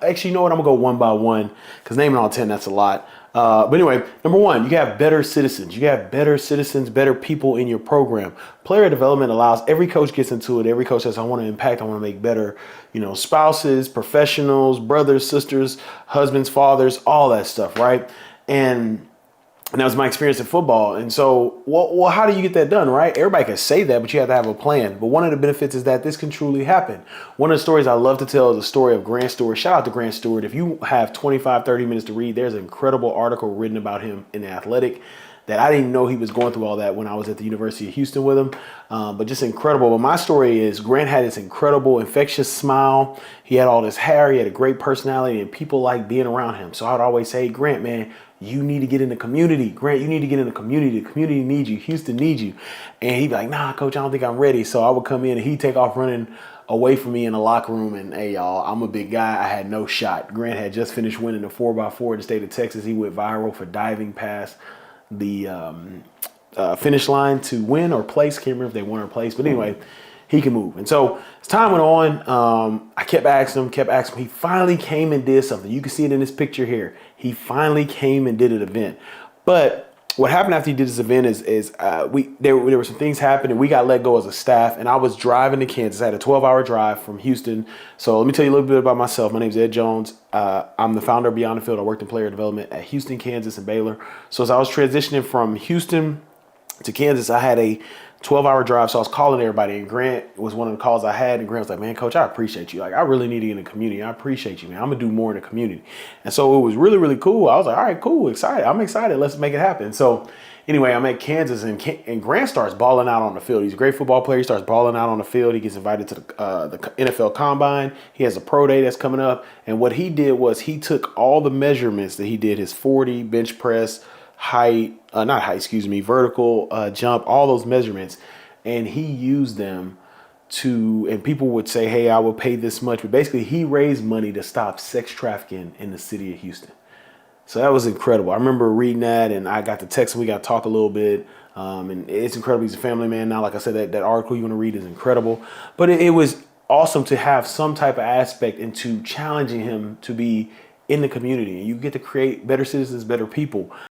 Actually, you know what? I'm gonna go one by one because naming all 10, that's a lot. But anyway, number one, you have better citizens. You have better citizens, better people in your program. Player development allows every coach gets into it. Every coach says, I want to impact, I want to make better, spouses, professionals, brothers, sisters, husbands, fathers, all that stuff, right? And that was my experience in football. And so, well, how do you get that done, right? Everybody can say that, but you have to have a plan. But one of the benefits is that this can truly happen. One of the stories I love to tell is the story of Grant Stuard. Shout out to Grant Stuard. If you have 25, 30 minutes to read, there's an incredible article written about him in The Athletic that I didn't know he was going through all that when I was at the University of Houston with him. But just incredible. But my story is Grant had this incredible infectious smile. He had all this hair. He had a great personality and people liked being around him. So I'd always say, Grant, man, you need to get in the community. Grant, you need to get in the community. The community needs you. Houston needs you. And he'd be like, nah, coach, I don't think I'm ready. So I would come in and he'd take off running away from me in the locker room. And hey, y'all, I'm a big guy. I had no shot. Grant had just finished winning the 4x4 in the state of Texas. He went viral for diving past the finish line to win or place. Can't remember if they won or place. But anyway, he can move. And so as time went on, I kept asking him. He finally came and did something. You can see it in this picture here. He finally came and did an event. But what happened after he did this event is there were some things happened and we got let go as a staff. And I was driving to Kansas. I had a 12-hour drive from Houston. So let me tell you a little bit about myself. My name is Ed Jones. I'm the founder of Beyond the Field. I worked in player development at Houston, Kansas, and Baylor. So as I was transitioning from Houston to Kansas, I had a 12-hour drive, so I was calling everybody, and Grant was one of the calls I had, and Grant was like, man, coach, I appreciate you. Like, I really need to get in the community. I appreciate you, man. I'm going to do more in the community. And so it was really, really cool. I was like, all right, cool, excited. I'm excited. Let's make it happen. So anyway, I'm at Kansas, and Grant starts balling out on the field. He's a great football player. He starts balling out on the field. He gets invited to the NFL Combine. He has a pro day that's coming up, and what he did was he took all the measurements that he did, his 40, bench press, vertical jump, all those measurements. And he used them and people would say, hey, I will pay this much. But basically he raised money to stop sex trafficking in the city of Houston. So that was incredible. I remember reading that and I got to text him. We got to talk a little bit. And it's incredible. He's a family man now. Like I said, that article you want to read is incredible. But it was awesome to have some type of aspect into challenging him to be in the community, and you get to create better citizens, better people.